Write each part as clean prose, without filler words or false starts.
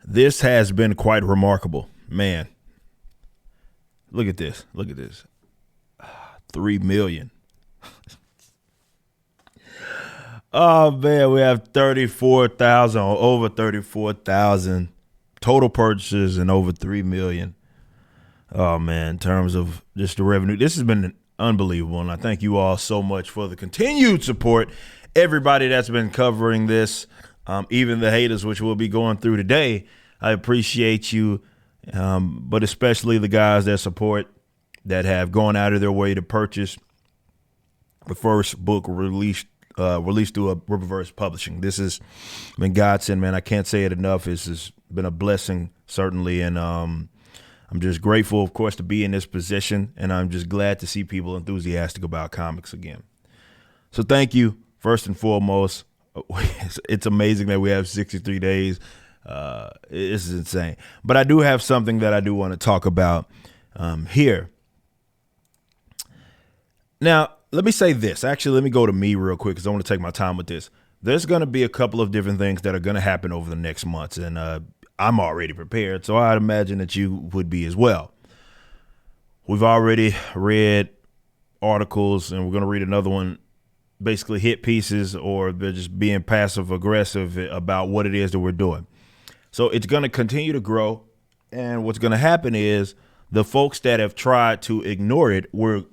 This has been quite remarkable, man. Look at this. Look at this. 3 million. Oh man, we have 34,000 or over 34,000 total purchases and over 3 million. Oh man, in terms of just the revenue, this has been unbelievable. And I thank you all so much for the continued support. Everybody that's been covering this, even the haters, which we'll be going through today. I appreciate you, but especially the guys that support, that have gone out of their way to purchase the first book released through a Rippaverse publishing. This has been godsend, man. I can't say it enough. This has been a blessing, certainly, and I'm just grateful, of course, to be in this position, and I'm just glad to see people enthusiastic about comics again. So thank you, first and foremost. It's amazing that we have 63 days. This is insane. But I do have something that I do want to talk about here. Now, let me say this. Actually, let me go to me real quick because I want to take my time with this. There's going to be a couple of different things that are going to happen over the next months, and I'm already prepared, so I'd imagine that you would be as well. We've already read articles, and we're going to read another one, basically hit pieces, or they're just being passive-aggressive about what it is that we're doing. So it's going to continue to grow, and what's going to happen is the folks that have tried to ignore it will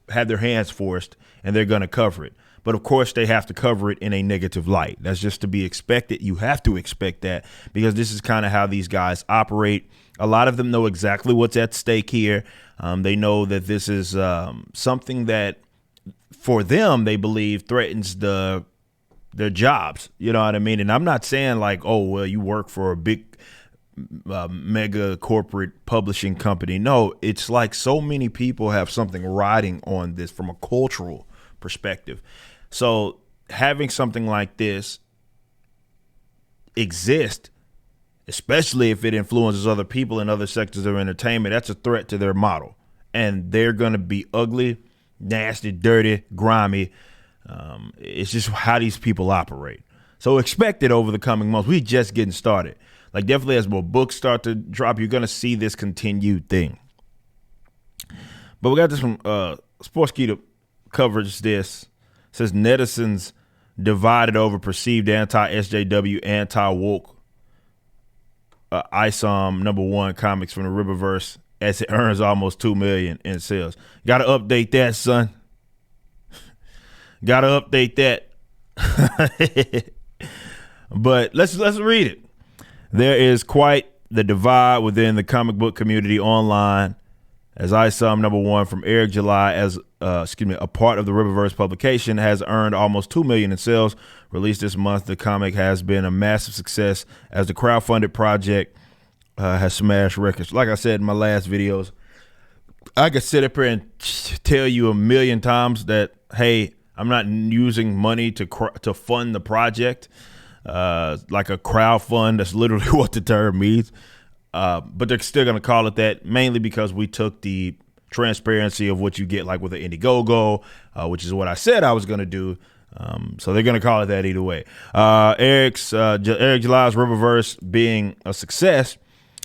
have their hands forced, and they're going to cover it. But of course, they have to cover it in a negative light. That's just to be expected. You have to expect that because this is kind of how these guys operate. A lot of them know exactly what's at stake here. They know that this is something that, for them, they believe threatens their jobs. You know what I mean? And I'm not saying like, oh, well, you work for a big mega corporate publishing company. No, it's like so many people have something riding on this from a cultural perspective. So having something like this exist, especially if it influences other people in other sectors of entertainment, that's a threat to their model. And they're going to be ugly, nasty, dirty, grimy. It's just how these people operate. So expect it over the coming months. We just getting started. Like definitely as more books start to drop, you're going to see this continued thing. But we got this from Sportskeeda coverage. This says netizens divided over perceived anti-SJW, anti-woke ISOM #1 comics from the Rippaverse as it earns almost 2 million in sales. Got to update that, son. Got to update that. But let's read it. There is quite the divide within the comic book community online, as ISOM #1 from Eric July, as a part of the Rippaverse publication, has earned almost 2 million in sales. Released this month, the comic has been a massive success as the crowdfunded project has smashed records. Like I said in my last videos, I could sit up here and tell you a million times that, hey, I'm not using money to fund the project. Like a crowd fund. That's literally what the term means. But they're still going to call it that, mainly because we took the transparency of what you get like with an Indiegogo, which is what I said I was going to do. So they're going to call it that either way. Eric July's Rippaverse being a success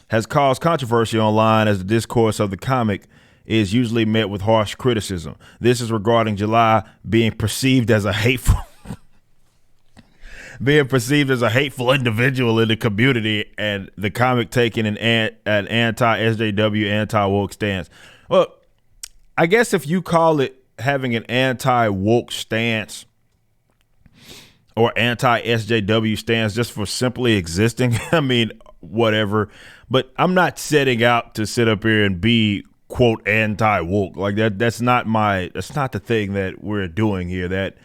has caused controversy online, as the discourse of the comic is usually met with harsh criticism. This is regarding July being perceived as a hateful individual in the community, and the comic taking an anti-SJW, anti-woke stance. Well, I guess if you call it having an anti-woke stance or anti-SJW stance just for simply existing, I mean, whatever. But I'm not setting out to sit up here and be, quote, anti-woke. Like that's not the thing that we're doing here. That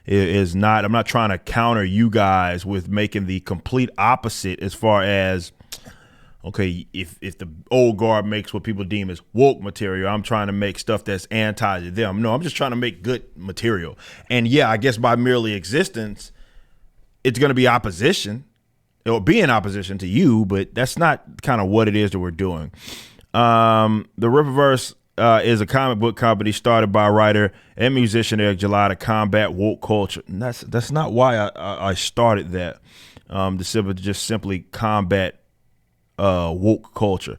is not, I'm not trying to counter you guys with making the complete opposite as far as, okay, if the old guard makes what people deem as woke material, I'm trying to make stuff that's anti to them. No, I'm just trying to make good material. And yeah, I guess by merely existence, it's going to be opposition. It'll be in opposition to you, but that's not kind of what it is that we're doing. The Rippaverse is a comic book company started by writer and musician Eric July to combat woke culture. And that's not why I started that. To just simply combat woke culture.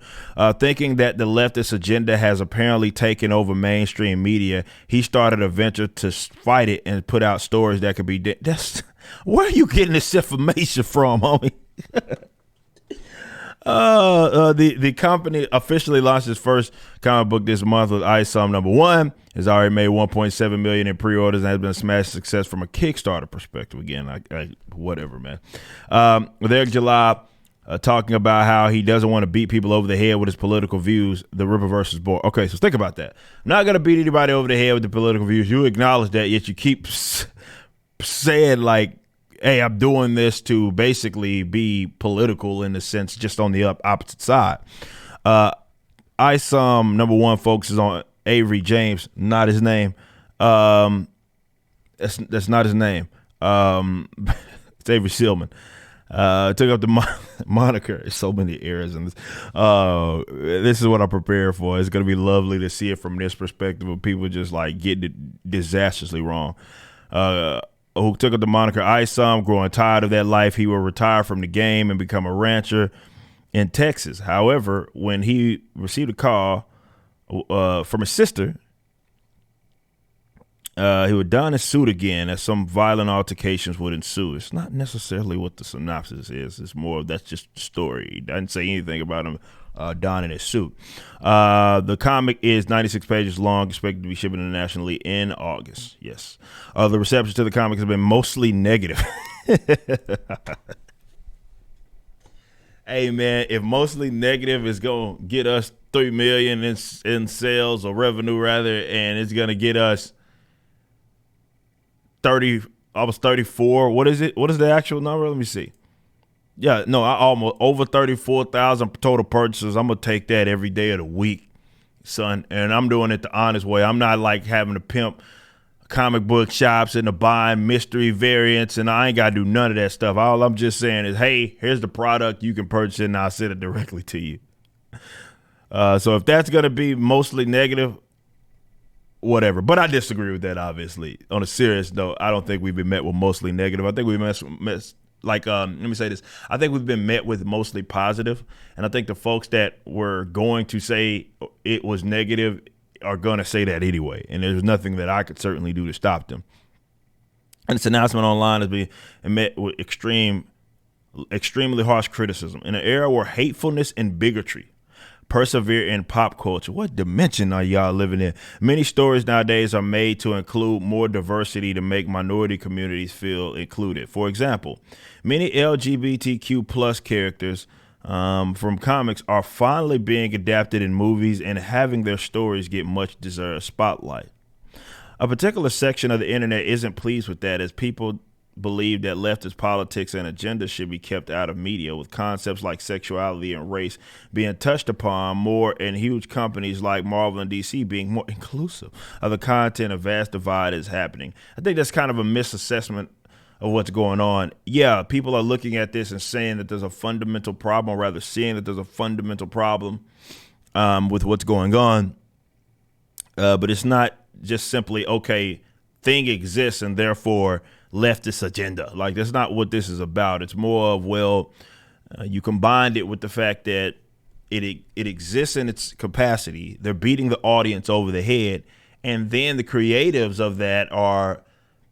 Thinking that the leftist agenda has apparently taken over mainstream media, he started a venture to fight it and put out stories that could be. That's where are you getting this information from, homie? The company officially launched its first comic book this month with ISOM #1. Has already made 1.7 million in pre-orders and has been a smash success from a Kickstarter perspective. Again, whatever, man. There in July, talking about how he doesn't want to beat people over the head with his political views. The Rippaverse is born. Okay, so think about that. I'm not gonna beat anybody over the head with the political views. You acknowledge that, yet you keep saying like, hey, I'm doing this to basically be political in a sense, just on the opposite side. ISOM #1 focuses on Avery James, not his name. That's not his name. It's Avery Sealman. Took up the moniker. There's so many errors in this. This is what I'm prepared for. It's going to be lovely to see it from this perspective of people just like getting it disastrously wrong. Who took up the moniker ISOM, growing tired of that life. He will retire from the game and become a rancher in Texas. However, when he received a call from his sister, he would don his suit again as some violent altercations would ensue. It's not necessarily what the synopsis is. It's more of that's just the story. He doesn't say anything about him donning his suit. The comic is 96 pages long, expected to be shipping internationally in August. Yes. The reception to the comic has been mostly negative. Hey, man, if mostly negative is going to get us $3 million in sales or revenue, rather, and it's going to get us 30, almost 34. What is it? What is the actual number? Let me see. Yeah, no, I almost over 34,000 total purchases. I'm going to take that every day of the week, son. And I'm doing it the honest way. I'm not like having to pimp comic book shops and to buying mystery variants, and I ain't got to do none of that stuff. All I'm just saying is, hey, here's the product. You can purchase it, and I'll send it directly to you. So if that's going to be mostly negative, whatever. But I disagree with that, obviously. On a serious note, I don't think we've been met with mostly negative. I think we've let me say this. I think we've been met with mostly positive, and I think the folks that were going to say it was negative are going to say that anyway, and there's nothing that I could certainly do to stop them. And this announcement online has been met with extremely harsh criticism. In an era where hatefulness and bigotry persevere in pop culture, what dimension are y'all living in? Many stories nowadays are made to include more diversity to make minority communities feel included. For example, many LGBTQ plus characters from comics are finally being adapted in movies and having their stories get much deserved spotlight. A particular section of the internet isn't pleased with that, as people believe that leftist politics and agenda should be kept out of media, with concepts like sexuality and race being touched upon more, and huge companies like Marvel and DC being more inclusive of the content. A vast divide is happening. I think that's kind of a misassessment of what's going on. Yeah, people are looking at this and saying that there's a fundamental problem, or rather seeing that there's a fundamental problem with what's going on. But it's not just simply, okay, thing exists and therefore leftist agenda. Like, that's not what this is about. It's more of, well, you combined it with the fact that it exists in its capacity. They're beating the audience over the head. And then the creatives of that are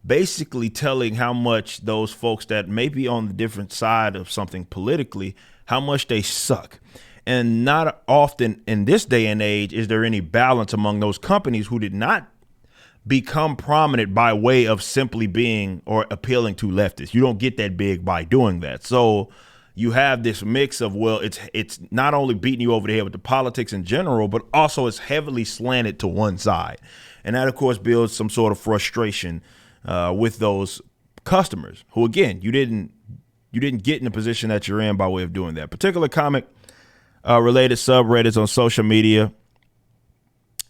basically telling how much those folks that may be on the different side of something politically, how much they suck. And not often in this day and age is there any balance among those companies who did not become prominent by way of simply being or appealing to leftists. You don't get that big by doing that. So you have this mix of, well, it's not only beating you over the head with the politics in general, but also it's heavily slanted to one side. And that, of course, builds some sort of frustration with those customers who, again, you didn't get in the position that you're in by way of doing that. Particular comic related subreddits on social media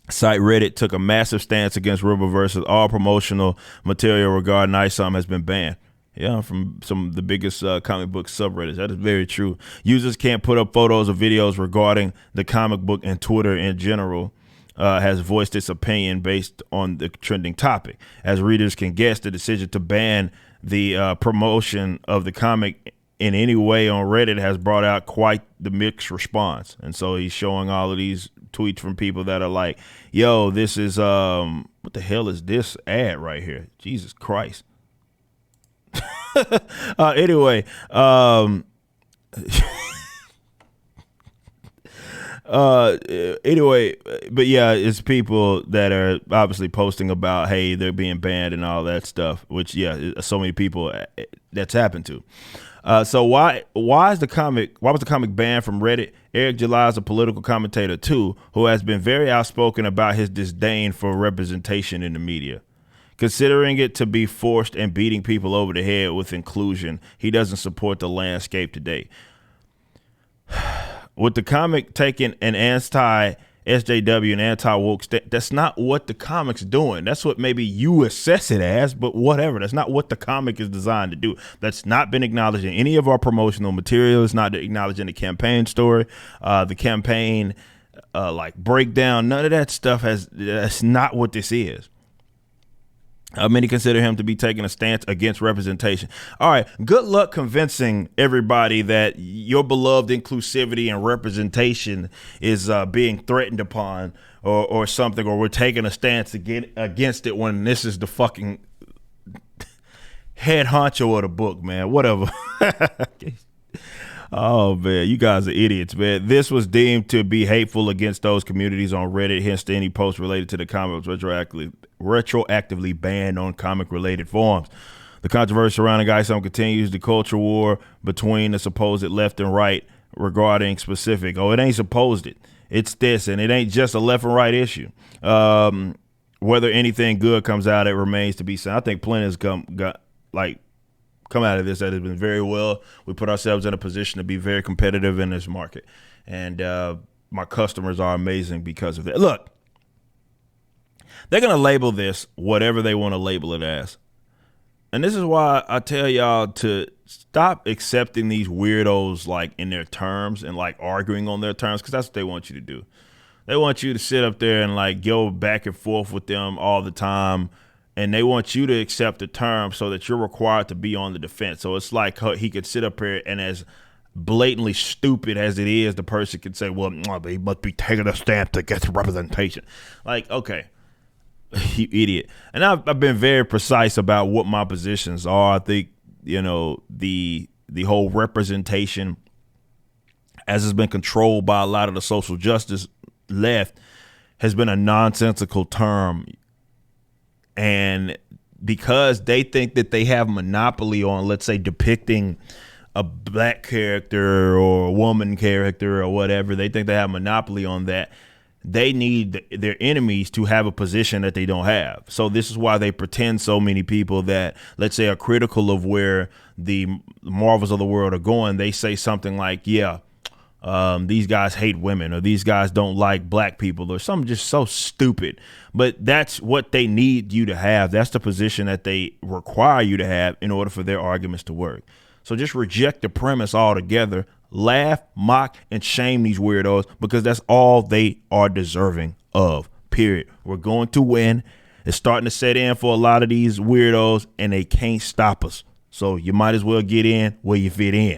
site Reddit took a massive stance against Rippaverse. All promotional material regarding ISOM has been banned. Yeah, from some of the biggest comic book subreddits. That is very true. Users can't put up photos or videos regarding the comic book, and Twitter in general has voiced its opinion based on the trending topic. As readers can guess, the decision to ban the promotion of the comic in any way on Reddit has brought out quite the mixed response. And so he's showing all of these tweets from people that are like, yo, this is what the hell is this ad right here? Jesus Christ. Anyway, anyway, but yeah, it's people that are obviously posting about, hey, they're being banned and all that stuff, which, yeah, so many people that's happened to. So why was the comic banned from Reddit? Eric July is a political commentator too, who has been very outspoken about his disdain for representation in the media. Considering it to be forced and beating people over the head with inclusion, he doesn't support the landscape today. With the comic taking an anti-SJW and anti-woke that's not what the comic's doing. That's what maybe you assess it as, but whatever. That's not what the comic is designed to do. That's not been acknowledged in any of our promotional material. It's not acknowledged in the campaign story, the campaign like breakdown. None of that stuff that's not what this is. Many consider him to be taking a stance against representation. All right, good luck convincing everybody that your beloved inclusivity and representation is being threatened upon or something, or we're taking a stance against it when this is the fucking head honcho of the book, man. Whatever. Oh, man, you guys are idiots, man. This was deemed to be hateful against those communities on Reddit, hence any post related to the comic was retroactively banned on comic-related forums. The controversy surrounding ISOM continues. The culture war between the supposed left and right regarding specific. Oh, it ain't supposed it. It's this, and it ain't just a left and right issue. Whether anything good comes out, it remains to be seen. I think plenty has come out of this that has been very well. We put ourselves in a position to be very competitive in this market. And my customers are amazing because of that. Look, they're going to label this whatever they want to label it as. And this is why I tell y'all to stop accepting these weirdos like in their terms and like arguing on their terms, because that's what they want you to do. They want you to sit up there and like go back and forth with them all the time. And they want you to accept the term so that you're required to be on the defense. So it's like he could sit up here and, as blatantly stupid as it is, the person could say, well, they must be taking a stance against representation. Like, okay, you idiot. And I've been very precise about what my positions are. I think, the whole representation, as it's been controlled by a lot of the social justice left, has been a nonsensical term. And because they think that they have monopoly on, let's say, depicting a black character or a woman character or whatever, they think they have monopoly on that. They need their enemies to have a position that they don't have. So this is why they pretend so many people that, let's say, are critical of where the Marvels of the world are going. They say something like, yeah, these guys hate women, or these guys don't like black people, or something just so stupid. But that's what they need you to have. That's the position that they require you to have in order for their arguments to work. So just reject the premise altogether. Laugh, mock, and shame these weirdos, because that's all they are deserving of, period. We're going to win. It's starting to set in for a lot of these weirdos, and they can't stop us. So you might as well get in where you fit in.